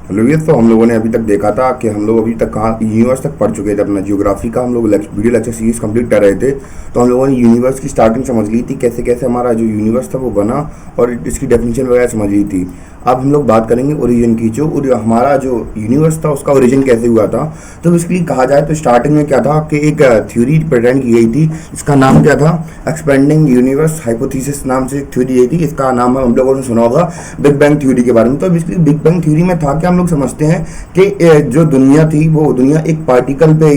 Hello ये तो हम लोगों ने अभी तक देखा था कि हम लोग अभी तक कहाँ यूनिवर्स तक पढ़ चुके थे। अपना जियोग्राफी का हम लोग वीडियो लेक्चर सीरीज कंप्लीट कर रहे थे। तो हम लोगों ने यूनिवर्स की स्टार्टिंग समझ ली थी, कैसे कैसे हमारा जो यूनिवर्स था वो बना, और इसकी डेफिनेशन वगैरह समझ ली थी। अब हम लोग बात करेंगे ओरिजिन की, जो हमारा जो यूनिवर्स था उसका ओरिजिन कैसे हुआ था। तो बेसिकली कहा जाए तो स्टार्टिंग में क्या था कि एक थ्योरी प्रेजेंट की गई थी। इसका नाम क्या था? एक्सपेंडिंग यूनिवर्स हाइपोथेसिस नाम से एक थ्योरी आई थी। इसका नाम हम लोगों ने सुना होगा बिग बैंग थ्योरी के बारे में। तो बेसिकली बिग बैंग थ्योरी में था कि हम लोग समझते हैं कि जो दुनिया थी वो दुनिया एक पार्टिकल पे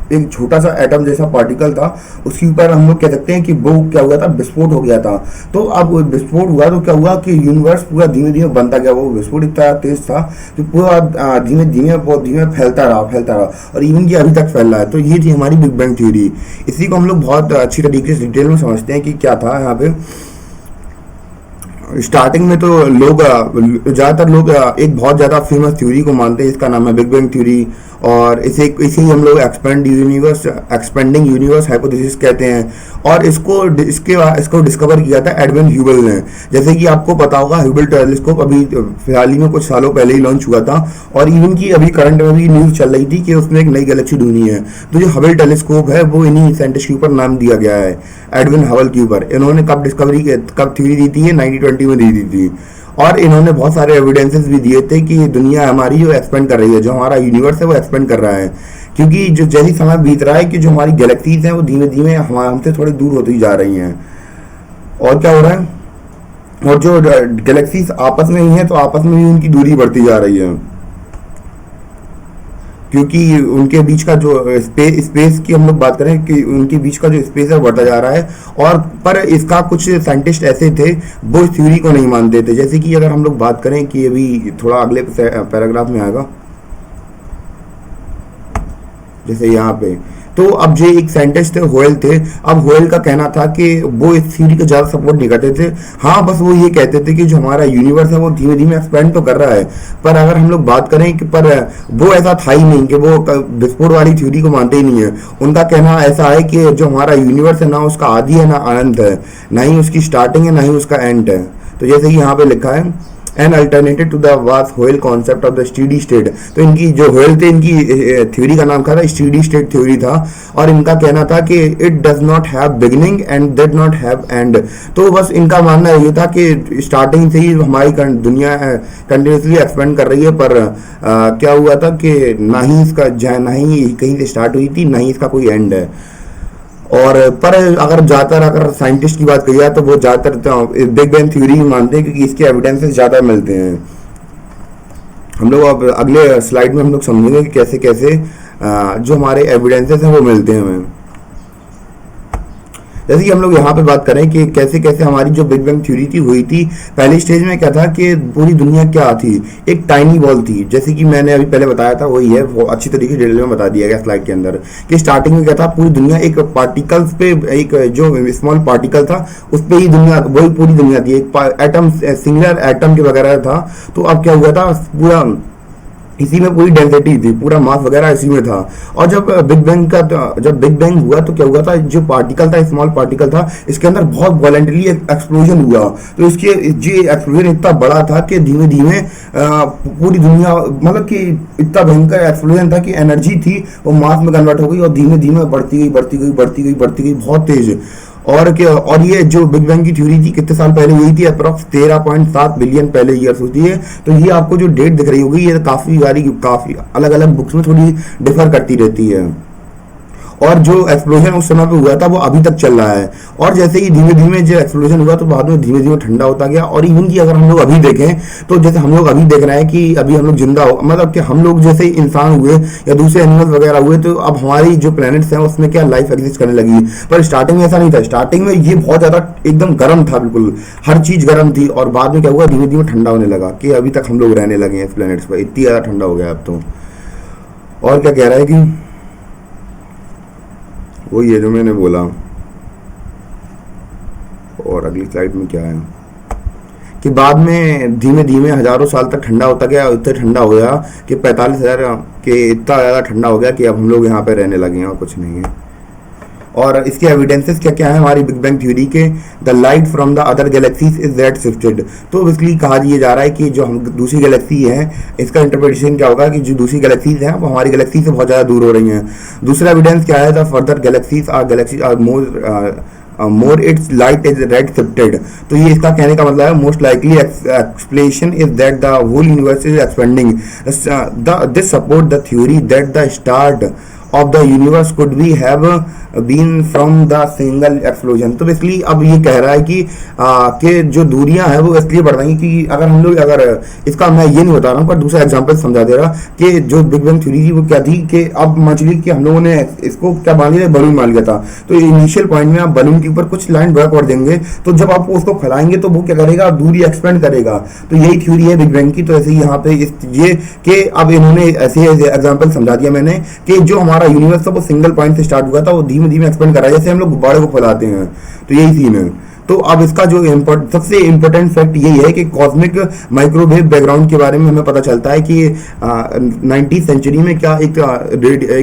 एक छोटा सा एटम जैसा पार्टिकल था। उसके ऊपर हम लोग कह सकते हैं कि वो क्या हुआ था, विस्फोट हो गया था। तो अब वो विस्फोट हुआ तो क्या हुआ कि यूनिवर्स पूरा धीमे धीमे बनता गया। वो विस्फोट इतना तेज था कि पूरा धीमे धीमे बहुत धीमे फैलता रहा और इवन की अभी तक फैल रहा है। तो ये थी हमारी बिग बैंग थ्योरी। इसी को हम लोग बहुत अच्छी तरीके से डिटेल में समझते हैं कि क्या था यहाँ पे। स्टार्टिंग में तो लोग ज़्यादातर लोग एक बहुत ज़्यादा फेमस थ्योरी को मानते हैं, इसका नाम है बिग बैंग थ्योरी। और इसे ही हम लोग एक्सपेंडिंग यूनिवर्स हाइपोथेसिस कहते हैं। और इसको डिस्कवर किया था एडविन ह्यूबल ने। जैसे कि आपको पता होगा, ह्यूबल टेलीस्कोप अभी फिलहाल ही में कुछ सालों पहले ही लॉन्च हुआ था। और इवन की अभी करंट में भी न्यूज़ चल रही थी कि उसमें एक नई गैलेक्सी ढूंढी है। तो जो हबल टेलीस्कोप है वो इन्हीं साइंटिस्ट के ऊपर नाम दिया गया है, एडविन हबल के ऊपर। इन्होंने कब थ्योरी दी थी? 1920 में दी थी। और इन्होंने बहुत सारे एविडेंसेस भी दिए थे कि दुनिया हमारी जो एक्सपेंड कर रही है, जो हमारा यूनिवर्स है वो एक्सपेंड कर रहा है। क्योंकि जो जैसी समय बीत रहा है कि जो हमारी गैलेक्सीज हैं वो धीमे धीमे हमसे थोड़ी दूर होती जा रही हैं। और क्या हो रहा है, और जो गैलेक्सीज आपस में ही हैं तो आपस में ही उनकी दूरी बढ़ती जा रही है। क्योंकि उनके बीच का जो स्पेस की हम लोग बात करें कि उनके बीच का जो स्पेस है वो बढ़ता जा रहा है। और पर इसका कुछ साइंटिस्ट ऐसे थे वो इस थ्योरी को नहीं मानते थे। जैसे कि अगर हम लोग बात करें कि अभी थोड़ा अगले पैराग्राफ में आएगा, जैसे यहाँ पे। तो अब जो एक साइंटिस्ट थे होयल थे। अब होयल का कहना था कि वो इस थ्योरी को ज़्यादा सपोर्ट नहीं करते थे। हाँ, बस वो ये कहते थे कि जो हमारा यूनिवर्स है वो धीमे धीमे एक्सपेंड तो कर रहा है। पर अगर हम लोग बात करें कि पर वो ऐसा था ही नहीं कि वो विस्फोट वाली थ्योरी को मानते ही नहीं है। उनका कहना ऐसा है कि जो हमारा यूनिवर्स है ना उसका आदि है ना अनंत है, ना ही उसकी स्टार्टिंग है ना ही उसका एंड है। तो जैसे कि यहाँ पे लिखा है an alternative to the was Hoyle concept of the steady state. तो इनकी जो होयल थे, इनकी थ्योरी का नाम क्या था? स्टेडी स्टेट थ्योरी था। और इनका कहना था कि it does not have beginning and does not have and. तो बस इनका मानना ये था कि स्टार्टिंग से ही हमारी दुनिया कंटिन्यूसली एक्सपेंड कर रही है। पर क्या हुआ था कि ना ही कहीं से स्टार्ट हुई थी, ना ही इसका कोई एंड है। और पर अगर साइंटिस्ट की बात करी जाए तो वो ज़्यादातर बिग बैंग थ्योरी ही मानते हैं, क्योंकि इसके एविडेंसेस ज़्यादा मिलते हैं। हम लोग अब अगले स्लाइड में हम लोग समझेंगे कि कैसे कैसे जो हमारे एविडेंसेस हैं वो मिलते हैं हमें। जैसे कि हम लोग यहाँ पे बात करें कि कैसे कैसे हमारी जो बिग बैंग थ्योरी थी हुई थी। पहली स्टेज में क्या था कि पूरी दुनिया क्या थी? एक टाइनी बॉल थी। जैसे कि मैंने अभी पहले बताया था वही है, वो अच्छी तरीके से डिटेल में बता दिया गया स्लाइड के अंदर कि स्टार्टिंग में क्या था, पूरी दुनिया एक पार्टिकल्स पे, एक जो स्मॉल पार्टिकल था उस पर ही दुनिया, वही पूरी दुनिया थी। एक एटम, सिंगुलर एटम के वगैरह था। तो अब क्या हुआ था, पूरा इसी में पूरी डेंसिटी थी, पूरा मास वगैरह इसी में था। और जब बिग बैंग हुआ तो क्या हुआ था, जो पार्टिकल था, स्मॉल पार्टिकल था, इसके अंदर बहुत वॉलेंटली एक्सप्लोजन हुआ। तो इसके ये एक्सप्लोजन इतना बड़ा था कि धीमे धीमे पूरी दुनिया, मतलब कि इतना भयंकर एक्सप्लोजन था कि एनर्जी थी वो मास में कन्वर्ट हो गई और धीमे धीमे बढ़ती गई बहुत तेज। और ये जो बिग बैंग की थ्योरी थी कितने साल पहले हुई थी? अप्रॉक्स 13.7 बिलियन पहले ईयर्स होती है। तो ये आपको जो डेट दिख रही होगी ये काफ़ी अलग अलग बुक्स में थोड़ी डिफर करती रहती है। और जो एक्सप्लोजन उस समय पे हुआ था वो अभी तक चल रहा है। और जैसे ही धीमे धीमे जो एक्सप्लोजन हुआ तो बाद में धीमे धीमे ठंडा होता गया। और इवन की अगर हम लोग अभी देखें तो जैसे हम लोग अभी देख रहे हैं कि अभी हम लोग जिंदा हो, मतलब कि हम लोग जैसे इंसान हुए या दूसरे एनिमल्स वगैरह हुए, तो अब हमारी जो प्लैनेट्स हैं उसमें क्या लाइफ एग्जिस्ट करने लगी। पर स्टार्टिंग में ऐसा नहीं था। स्टार्टिंग में ये बहुत ज़्यादा एकदम गर्म था, बिल्कुल हर चीज़ गर्म थी। और बाद में क्या हुआ, धीमे धीमे ठंडा होने लगा कि अभी तक हम लोग रहने लगे हैं इस प्लैनेट्स पर। इतनी ज़्यादा ठंडा हो गया अब तो। और क्या कह रहा है कि वो ये जो मैंने बोला। और अगली स्लाइड में क्या है कि बाद में धीमे धीमे हजारों साल तक ठंडा होता गया। इतना ठंडा हो गया कि 45,000 के इतना ज़्यादा ठंडा हो गया कि अब हम लोग यहाँ पे रहने लगे हैं और कुछ नहीं है। और इसके एविडेंसेस क्या क्या है हमारी बिग बैंग थ्योरी के। The light from the other galaxies is red shifted, तो बेसिकली कहा ये जा रहा है कि जो हम दूसरी गैलेक्सी है इसका इंटरप्रिटेशन क्या होगा कि जो दूसरी गैलेक्सीज हैं वो हमारी गैलेक्सी से बहुत ज़्यादा दूर हो रही हैं। दूसरा एविडेंस क्या है, the further galaxies are more its light is red shifted, तो ये इसका कहने का मतलब है most likely explanation is that the whole universe is expanding, this support the theory that the start of the universe could be have been from the single explosion. तो basically अब ये कह रहा है कि जो दूरियां हैं वो इसलिए बढ़ रही हैं कि अगर इसका मैं ये नहीं बता रहा हूँ पर दूसरा एग्जांपल समझा दे रहा कि जो बिग बैंग थ्योरी थी वो क्या थी कि अब मछली कि हम लोगों ने इसको क्या मान लिया, बलून मान लिया था। तो इनिशियल पॉइंट में आप बलून के ऊपर कुछ लाइन ड्रा कर देंगे, तो जब आप उसको फैलाएंगे तो वो क्या करेगा, दूरी एक्सपेंड करेगा। तो यही थ्योरी है बिग बैंग की। तो ऐसे ही यहाँ पे ये कि अब इन्होंने ऐसे एग्जाम्पल समझा दिया मैंने कि जो हमारा यूनिवर्स था वो सिंगल पॉइंट से स्टार्ट हुआ था, वो धीमे धीमे एक्सपेंड करा जैसे हम लोग गुब्बारे को फैलाते हैं। तो यही सीन है। तो अब इसका जो सबसे इम्पोर्टेंट फैक्ट यही है कि कॉस्मिक माइक्रोवेव बैकग्राउंड के बारे में हमें पता चलता है कि 19th सेंचुरी में क्या एक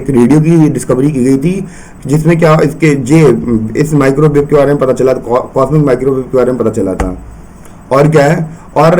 रेडियो की डिस्कवरी की गई थी जिसमें क्या इस माइक्रोवेव के बारे में पता चला, कॉस्मिक माइक्रोवेव के बारे में पता चला था। और क्या है, और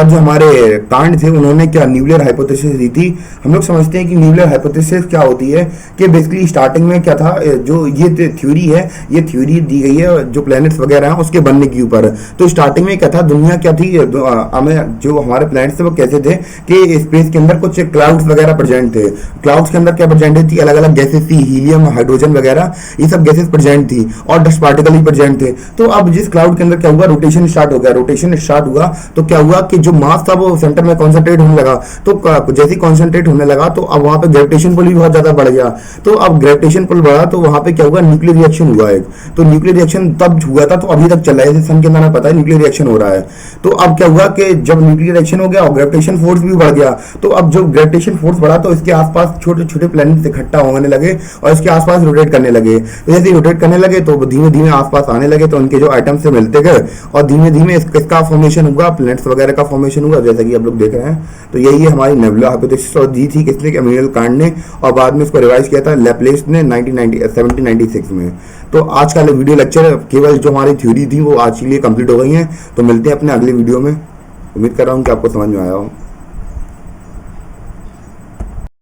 जो हमारे कांड थे उन्होंने क्या न्यूक्लियर हाइपोथेसिस दी थी। हम लोग समझते हैं कि न्यूक्लियर हाइपोथेसिस क्या होती है कि बेसिकली स्टार्टिंग में क्या था, जो ये थ्योरी है, ये थ्योरी दी गई है जो प्लैनेट्स वगैरह हैं उसके बनने के ऊपर। तो स्टार्टिंग में क्या था, दुनिया क्या थी, हमें जो हमारे प्लैनेट्स थे वो कैसे थे कि स्पेस के अंदर कुछ क्लाउड्स वगैरह प्रेजेंट थे। क्लाउड्स के अंदर क्या प्रेजेंट थी, अलग अलग गैसेस थी, हीलियम, हाइड्रोजन वगैरह, ये सब गैसेस प्रेजेंट थी और डस्ट पार्टिकल ही प्रेजेंट थे। तो अब जिस क्लाउड के अंदर क्या हुआ, रोटेशन स्टार्ट हो गया। रोटेशन स्टार्ट हुआ तो क्या हुआ कि जो मास था वो सेंटर में कॉन्सेंट्रेट होने लगा। तो जैसे कॉन्सेंट्रेट होने लगा तो अब वहां पे ग्रेविटेशन पुल भी बहुत ज्यादा बढ़ गया। तो अब ग्रेविटेशन पुल बढ़ा तो वहां पे क्या हुआ, न्यूक्लियर रिएक्शन हुआ एक। तो न्यूक्लियर रिएक्शन तब हुआ था, तो अभी तक चल रहा है, जैसे सन के अंदर पता है न्यूक्लियर रिएक्शन हो रहा है। तो अब क्या हुआ कि जब न्यूक्लियर रिएक्शन हो गया और ग्रेविटेशन फोर्स भी बढ़ गया, तो अब जब ग्रेविटेशन फोर्स बढ़ा तो इसके आसपास छोटे छोटे प्लैनेट्स इकट्ठा होने लगे और इसके आसपास रोटेट करने लगे। तो जैसे रोटेट करने लगे तो धीमे धीमे आसपास आने लगे, तो उनके जो आइटम से मिलते गए और धीमे धीमे इसका फॉर्मेशन हुआ, प्लैनेट्स वगैरह का फॉर्मेशन हुआ, जैसा कि आप लोग देख रहे हैं। तो यही है हमारी नेबुला हाइपोथेसिस, और दी थी किसने, इमैनुएल कांट ने, और बाद में इसको रिवाइज किया था लैपलेस ने 1796 में। तो आज का वीडियो लेक्चर केवल जो हमारी थ्योरी थी वो आज के लिए कंप्लीट हो गई है। तो मिलते हैं अपने अगले वीडियो में। उम्मीद कर रहा हूँ कि आपको समझ में आया हो।